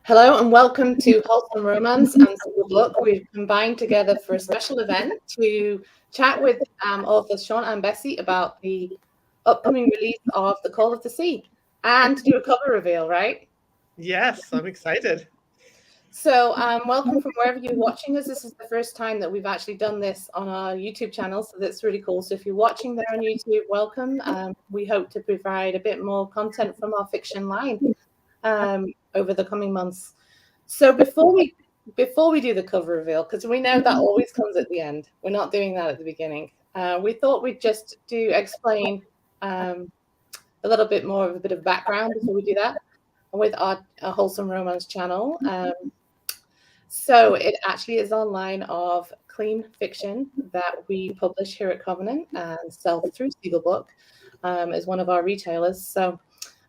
Hello and welcome to Wholesome Romance and Single Book. We've combined together for a special event to chat with authors Sian and Bessey about the upcoming release of The Call of the Sea and to do a cover reveal, right? Yes, I'm excited. So welcome from wherever you're watching us. This is the first time that we've actually done this on our YouTube channel, so that's really cool. So if you're watching there on YouTube, welcome. We hope to provide a bit more content from our fiction line over the coming months. So before we do the cover reveal, because we know that always comes at the end, we're not doing that at the beginning. We thought we'd just explain a little bit more of a bit of background before we do that with our Wholesome Romance channel. So it actually is a line of clean fiction that we publish here at Covenant and sell through Seagull Book as one of our retailers. So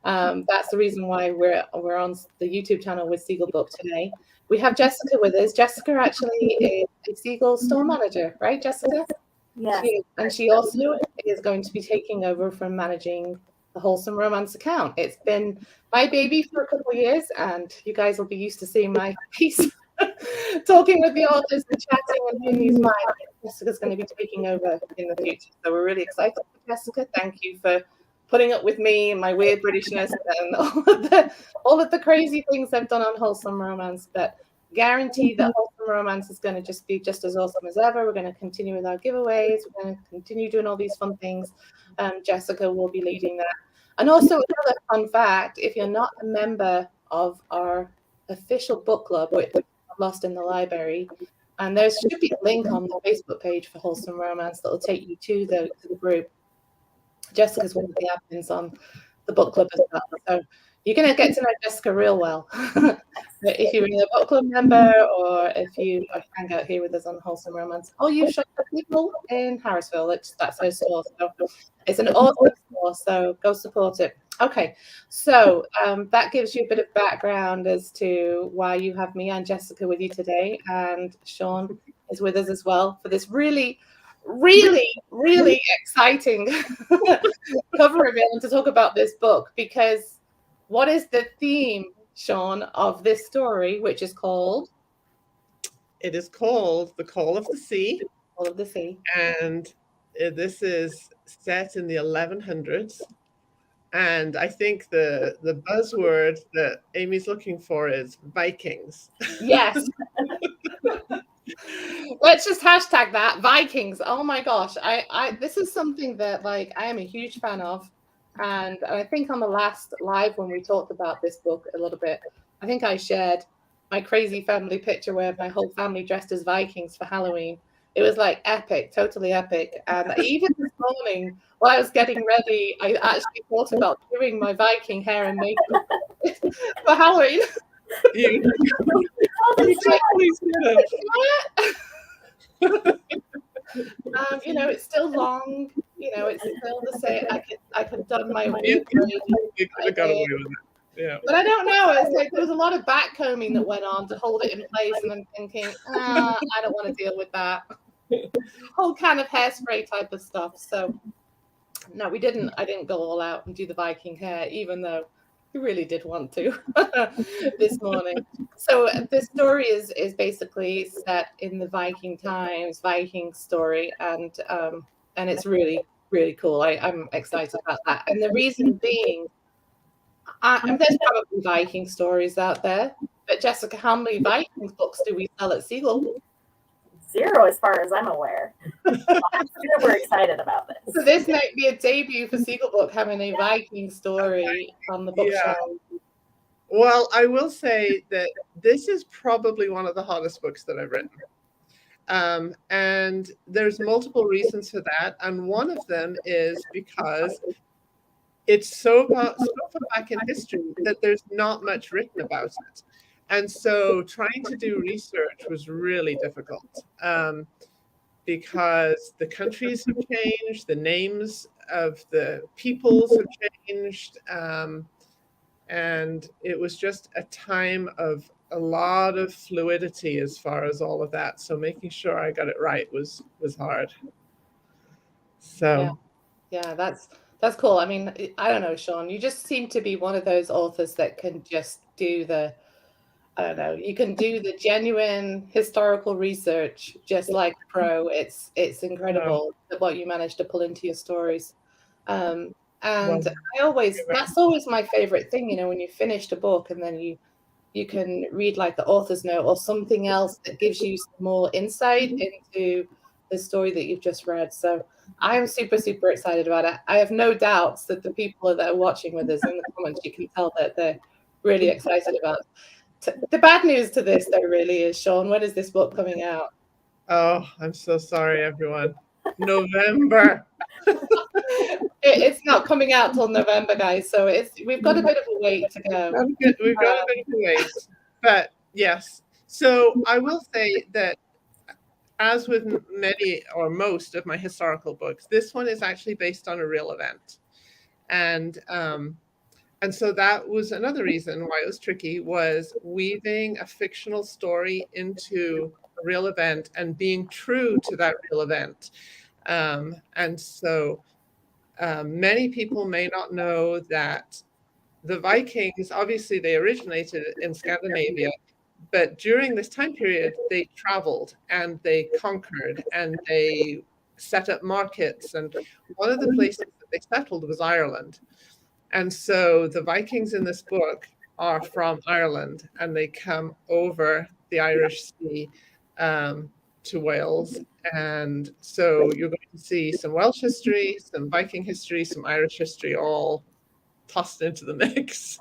that's the reason why we're on the YouTube channel with Seagull Book today. We have Jessica with us. Jessica actually is a Seagull store manager, right, Jessica? Yes. She also is going to be taking over from managing the Wholesome Romance account. It's been my baby for a couple of years, and you guys will be used to seeing my face talking with the authors and chatting and doing these live. Jessica's going to be taking over in the future, so we're really excited for Jessica. Thank you for putting up with me and my weird Britishness and all of the crazy things I've done on Wholesome Romance, but guarantee that Wholesome Romance is going to just be just as awesome as ever. We're going to continue with our giveaways. We're going to continue doing all these fun things. Jessica will be leading that. And also another fun fact, if you're not a member of our official book club, which Lost in the Library, and there should be a link on the Facebook page for Wholesome Romance that will take you to the group. Jessica's one of the admins on the book club as well. So you're going to get to know Jessica real well. If you're a book club member or if you hang out here with us on Wholesome Romance, or you shop for people in Harrisville, that's her store. So it's an awesome store, so go support it. Okay, so that gives you a bit of background as to why you have me and Jessica with you today, and Sian is with us as well for this really exciting cover reveal and to talk about this book, because what is the theme, Sian, of this story, which is called? It is called The Call of the Sea. Call of the Sea. And this is set in the 1100s. And I think the buzzword that Amy's looking for is Vikings. Yes. Let's just hashtag that, Vikings. Oh my gosh. I this is something that I am a huge fan of. And I think on the last live when we talked about this book a little bit, I think I shared my crazy family picture where my whole family dressed as Vikings for Halloween. It was epic, totally epic. And even this morning, while I was getting ready, I actually thought about doing my Viking hair and makeup for Halloween. It's still long. It's still the same. I could have done my wig. Yeah. But I don't know. It's there was a lot of backcombing that went on to hold it in place, and I'm thinking, I don't want to deal with that whole kind of hairspray type of stuff. So no, we didn't. I didn't go all out and do the Viking hair, even though we really did want to this morning. So the story is basically set in the Viking times, Viking story, and it's really, really cool. I'm excited about that. And the reason being, there's probably Viking stories out there, but Jessica, how many Viking books do we sell at Seagull? 0, as far as I'm aware. I'm super excited about this. So this might be a debut for Seagull Book, having a Viking story on the bookshelf. Yeah. Well, I will say that this is probably one of the hottest books that I've written. And there's multiple reasons for that. And one of them is because it's so far back in history that there's not much written about it. And so trying to do research was really difficult because the countries have changed, the names of the peoples have changed. And it was just a time of a lot of fluidity as far as all of that. So making sure I got it right was hard. So yeah, that's cool. I mean, I don't know, Sian, you just seem to be one of those authors that can just do the, I don't know, you can do the genuine historical research just like a pro. It's incredible what you manage to pull into your stories. And that's always my favorite thing, you know, when you finished a book and then you can read like the author's note or something else that gives you some more insight into the story that you've just read. So I am super, super excited about it. I have no doubts that the people that are watching with us in the comments, you can tell that they're really excited about it. The bad news to this, though, really is, Sean, when is this book coming out? Oh, I'm so sorry, everyone. November. It's not coming out till November, guys. So we've got a bit of a wait to go. We've got a bit of a wait, but yes. So I will say that, as with many or most of my historical books, this one is actually based on a real event, and so that was another reason why it was tricky, was weaving a fictional story into a real event and being true to that real event. And so many people may not know that the Vikings, obviously they originated in Scandinavia, but during this time period, they traveled and they conquered and they set up markets. And one of the places that they settled was Ireland. And so the Vikings in this book are from Ireland, and they come over the Irish Sea to Wales. And so you're going to see some Welsh history, some Viking history, some Irish history, all tossed into the mix.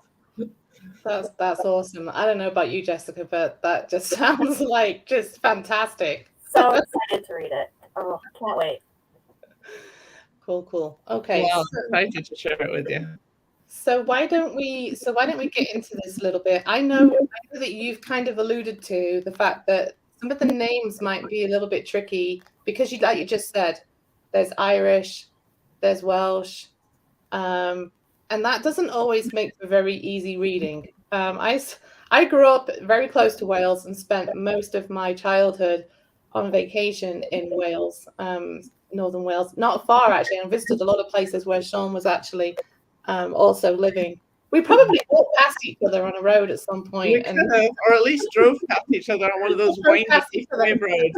That's awesome. I don't know about you, Jessica, but that just sounds like just fantastic. So excited to read it. Oh, can't wait. Cool. Okay. Well, I'm excited to share it with you. So why don't we get into this a little bit? I know that you've kind of alluded to the fact that some of the names might be a little bit tricky because, like you just said, there's Irish, there's Welsh, and that doesn't always make for very easy reading. I grew up very close to Wales and spent most of my childhood on vacation in Wales, northern Wales, not far actually. I visited a lot of places where Sean was actually also living. We probably walked past each other on a road at some point, or at least drove past each other on one of those windy roads,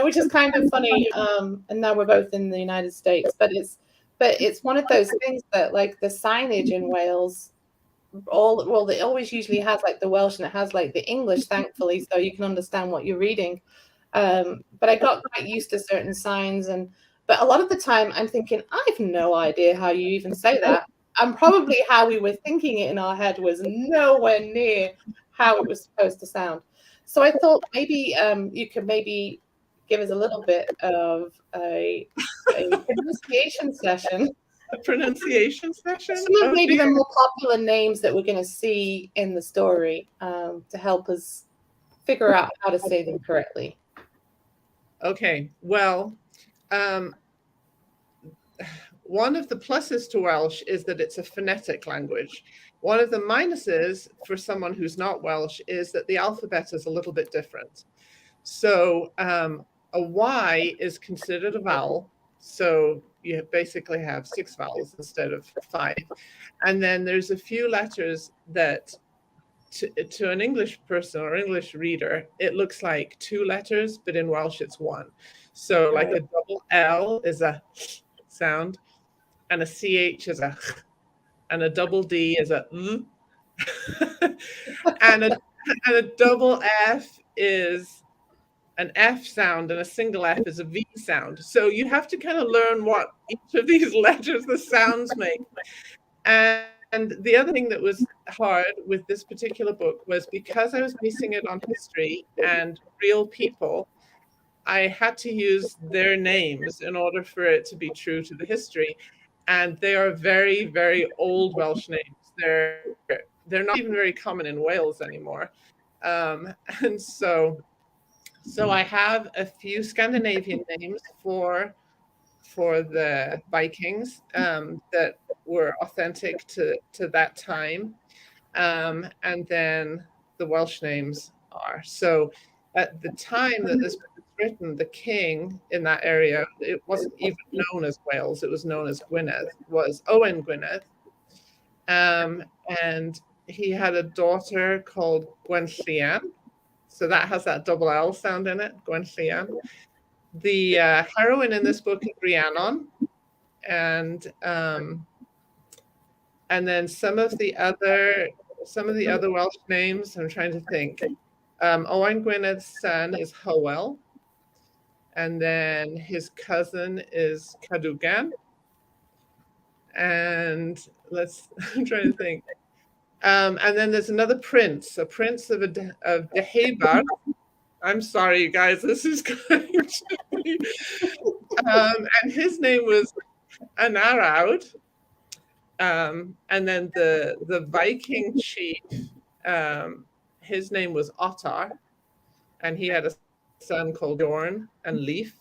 which is kind of funny. And now we're both in the United States, but it's one of those things that, like, the signage in Wales, it always usually has like the Welsh and it has like the English, thankfully, so you can understand what you're reading. But I got quite used to certain signs, but a lot of the time I'm thinking, I have no idea how you even say that. And probably how we were thinking it in our head was nowhere near how it was supposed to sound. So I thought maybe you could maybe give us a little bit of a pronunciation session. A pronunciation session? Some of maybe the more popular names that we're going to see in the story to help us figure out how to say them correctly. Okay, well, one of the pluses to Welsh is that it's a phonetic language. One of the minuses for someone who's not Welsh is that the alphabet is a little bit different. So a Y is considered a vowel. So you basically have 6 vowels instead of 5. And then there's a few letters that to an English person or English reader, it looks like 2 letters, but in Welsh it's 1. So like a double L is a sound, and a CH is a, and a double D is a and a double F is an F sound, and a single F is a V sound. So you have to kind of learn what each of these letters, the sounds make. And the other thing that was hard with this particular book was because I was basing it on history and real people, I had to use their names in order for it to be true to the history. And they are very, very old Welsh names. They're not even very common in Wales anymore. And so I have a few Scandinavian names for the Vikings that were authentic to that time. And then the Welsh names are. So at the time that this book was written, the king in that area, it wasn't even known as Wales, it was known as Gwynedd, was Owen Gwynedd. And he had a daughter called Sian. So that has that double L sound in it, Sian. The heroine in this book is Rhiannon, and then some of the other Welsh names. I'm trying to think. Owain Gwyneth's son is Hywel, and then his cousin is Cadogan, and I'm trying to think. And then there's another prince, a prince of Deheubarth. I'm sorry, you guys, this is going to be. And his name was Anaraud. And then the Viking chief, his name was Ottar, and he had a son called Bjorn and Leif.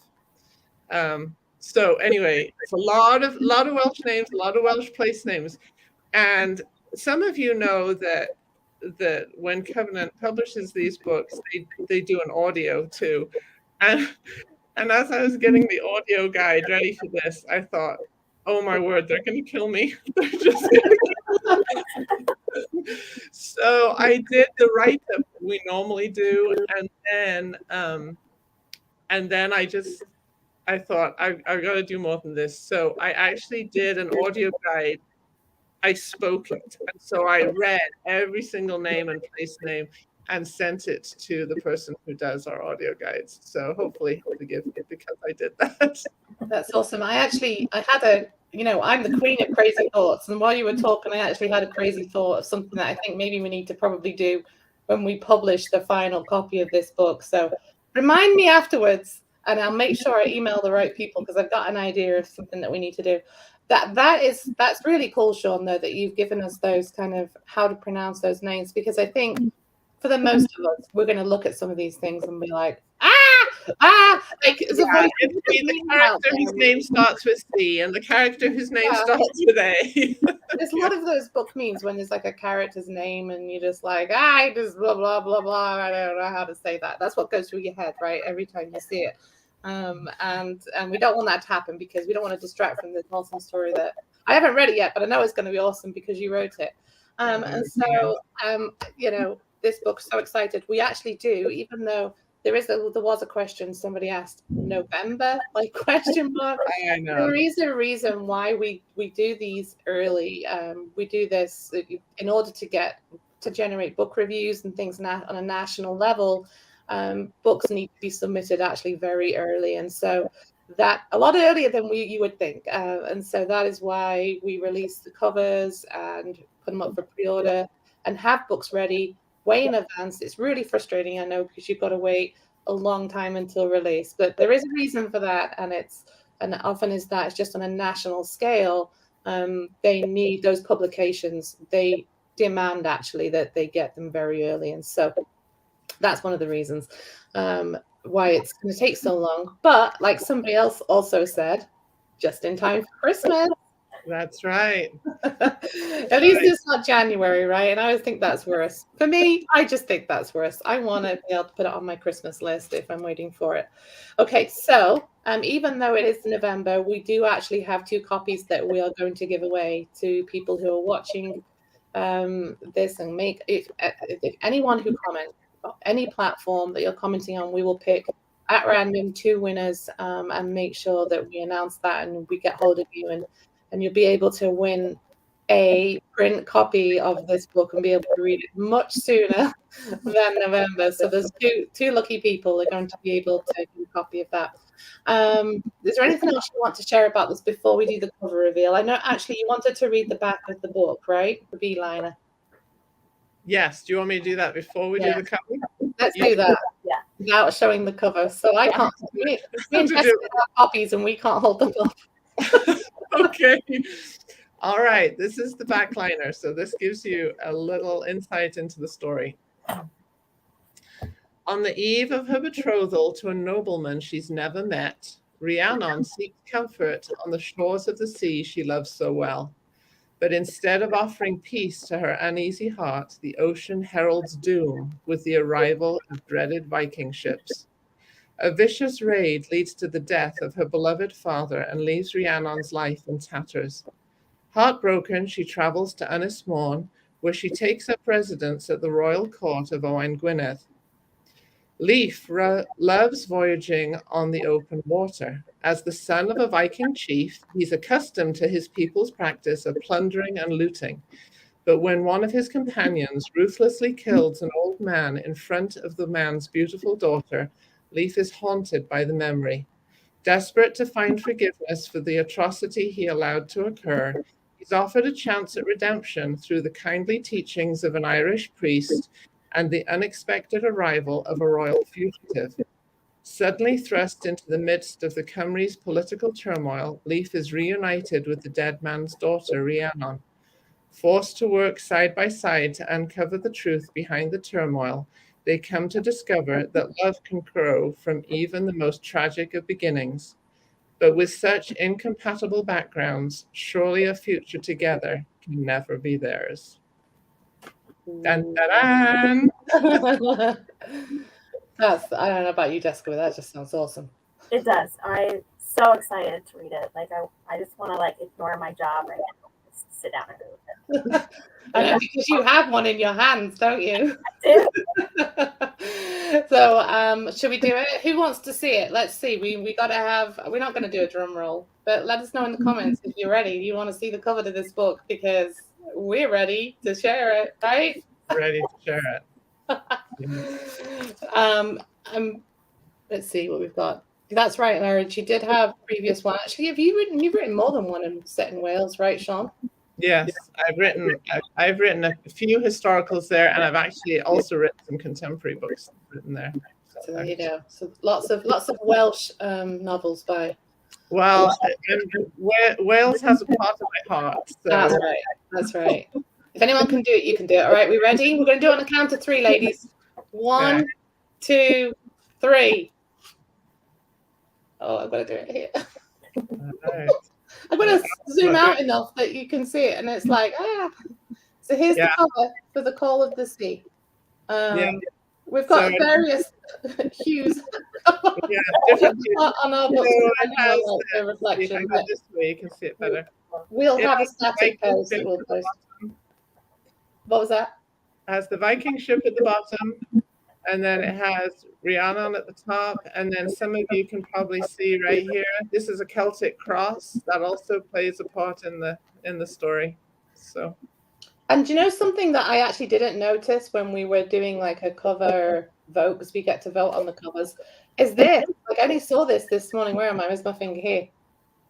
So anyway, it's a lot of Welsh names, a lot of Welsh place names. And some of you know that when Covenant publishes these books, they do an audio too. And as I was getting the audio guide ready for this, I thought, oh my word, they're going to kill me. They're just So I did the write-up we normally do, and then I thought I've got to do more than this. So I actually did an audio guide. I spoke it, and so I read every single name and place name and sent it to the person who does our audio guides. So hopefully he'll forgive me because I did that. That's awesome. I had a, I'm the queen of crazy thoughts. And while you were talking, I actually had a crazy thought of something that I think maybe we need to probably do when we publish the final copy of this book. So remind me afterwards, and I'll make sure I email the right people, because I've got an idea of something that we need to do. That's really cool, Sean, though, that you've given us those kind of how to pronounce those names, because I think for the most of us, we're going to look at some of these things and be like, like it's the character whose name starts with C and the character whose name starts with A. There's a lot of those book memes when there's like a character's name and you're just like, just blah blah blah blah. I don't know how to say that. That's what goes through your head, right? Every time you see it. And we don't want that to happen, because we don't want to distract from this awesome story that I haven't read it yet, but I know it's going to be awesome because you wrote it. And so this book, so excited. We actually do, even though there was a question somebody asked, November, like question mark. I know. There is a reason why we do these early. We do this in order to generate book reviews and things on a national level. Books need to be submitted actually very early, and so that a lot earlier than you would think. And so that is why we release the covers and put them up for pre-order and have books ready way in advance. It's really frustrating, I know, because you've got to wait a long time until release, but there is a reason for that, and often is that it's just on a national scale. They need those publications. They demand actually that they get them very early, and so that's one of the reasons why it's going to take so long. But like somebody else also said, just in time for Christmas. That's right. At least it's not January, right? And I always think that's worse. For me, I just think that's worse. I want to be able to put it on my Christmas list if I'm waiting for it. Okay, so even though it is November, we do actually have 2 copies that we are going to give away to people who are watching this. And if anyone who comments, any platform that you're commenting on, we will pick at random 2 winners and make sure that we announce that and we get hold of you, and you'll be able to win a print copy of this book and be able to read it much sooner than November. So there's two lucky people that are going to be able to get a copy of that. Is there anything else you want to share about this before we do the cover reveal? I know actually you wanted to read the back of the book, right? The B-liner. Yes. Do you want me to do that before we do the cover? Let's do that. Yeah. Without showing the cover. So I can't. We invested our copies and we can't hold them up. Okay. All right. This is the backliner. So this gives you a little insight into the story. On the eve of her betrothal to a nobleman she's never met, Rhiannon seeks comfort on the shores of the sea she loves so well. But instead of offering peace to her uneasy heart, the ocean heralds doom with the arrival of dreaded Viking ships. A vicious raid leads to the death of her beloved father and leaves Rhiannon's life in tatters. Heartbroken, she travels to Ynys Môn, where she takes up residence at the royal court of Owain Gwynedd. Leif loves voyaging on the open water. As the son of a Viking chief, he's accustomed to his people's practice of plundering and looting. But when one of his companions ruthlessly kills an old man in front of the man's beautiful daughter, Leif is haunted by the memory. Desperate to find forgiveness for the atrocity he allowed to occur, he's offered a chance at redemption through the kindly teachings of an Irish priest and the unexpected arrival of a royal fugitive. Suddenly thrust into the midst of the Cymru's political turmoil, Leif is reunited with the dead man's daughter, Rhiannon. Forced to work side by side to uncover the truth behind the turmoil, they come to discover that love can grow from even the most tragic of beginnings. But with such incompatible backgrounds, surely a future together can never be theirs. Dun, dun, dun. I don't know about you, Jessica, but that just sounds awesome. It does. I'm so excited to read it. Like I just want to like ignore my job right now. Just sit down and read it. I know, because you have one in your hands, don't you? I do. So should we do it? Who wants to see it? Let's see. We got to have, we're not going to do a drum roll, but let us know in the comments if you're ready. You want to see the cover to this book, because we're ready to share it, right? Ready to share it. Let's see what we've got. That's right, Lara. You did have previous one. Actually, you've written more than one set in Wales, right, Sean? Yes, I've written a few historicals there, and I've actually also written some contemporary books written there. So there you go. So lots of Welsh novels by. Well, Wales has a part of my heart. So. That's right. If anyone can do it, you can do it. All right, we ready? We're going to do it on a count of three, ladies. 1, 2, 3. Oh, I've got to do it here. All right. I'm going to zoom out enough that you can see it, and it's like, So here's the cover for The Call of the Sea. We've got various hues different on our books. So reflection. This way you can see it better. We'll have a static post that we'll post. What was that? It has the Viking ship at the bottom, and then it has Rhiannon at the top, and then some of you can probably see right here. This is a Celtic cross that also plays a part in the story. So. And do you know something that I actually didn't notice when we were doing like a cover vote, because we get to vote on the covers, is this. Like I only saw this morning. Where am I? Where's my finger here?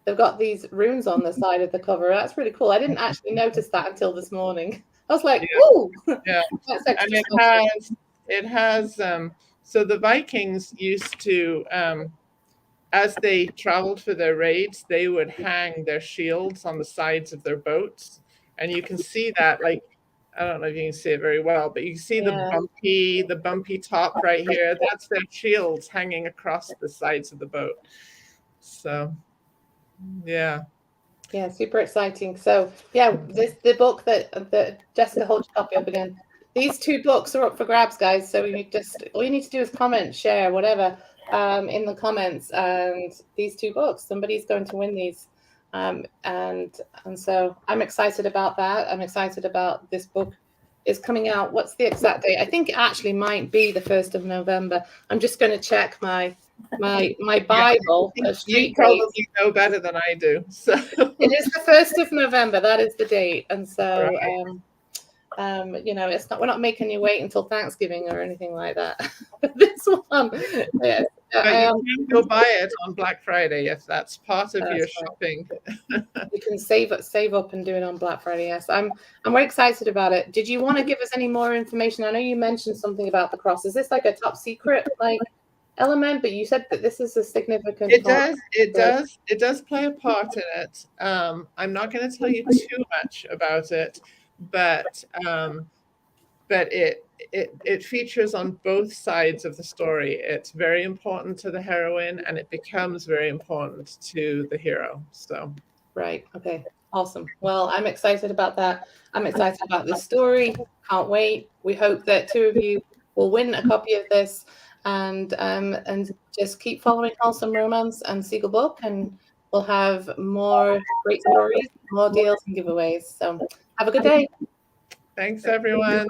They've got these runes on the side of the cover. That's really cool. I didn't actually notice that until this morning. I was like, "Ooh, yeah." And it has. So the Vikings used to, as they traveled for their raids, they would hang their shields on the sides of their boats, and you can see that. Like, I don't know if you can see it very well, but you can see the bumpy top right here. That's their shields hanging across the sides of the boat. So, yeah. Yeah, super exciting. So the book that Jessica, hold your copy up again. These two books are up for grabs, guys. So all you need to do is comment, share, whatever, in the comments. And these two books, somebody's going to win these. And so I'm excited about that. I'm excited about this book is coming out. What's the exact date? I think it actually might be the 1st of November. I'm just going to check my Bible. You probably know better than I do. So it is the 1st of November. That is the date. And so, it's not. We're not making you wait until Thanksgiving or anything like that. This one, yeah. But you can go buy it on Black Friday if that's part of your shopping. You can save up and do it on Black Friday. Yes, I'm very excited about it. Did you want to give us any more information? I know you mentioned something about the cross. Is this like a top secret element? But you said that this is a significant. It does play a part in it. I'm not going to tell you too much about it, but it features on both sides of the story. It's very important to the heroine, and it becomes very important to the hero. So right, okay, awesome. Well, I'm excited about that. I'm excited about this story. Can't wait. We hope that 2 of you will win a copy of this, and just keep following Wholesome Romance and Seagull Book, and we'll have more great stories, more deals and giveaways. So have a good day. Thanks, everyone.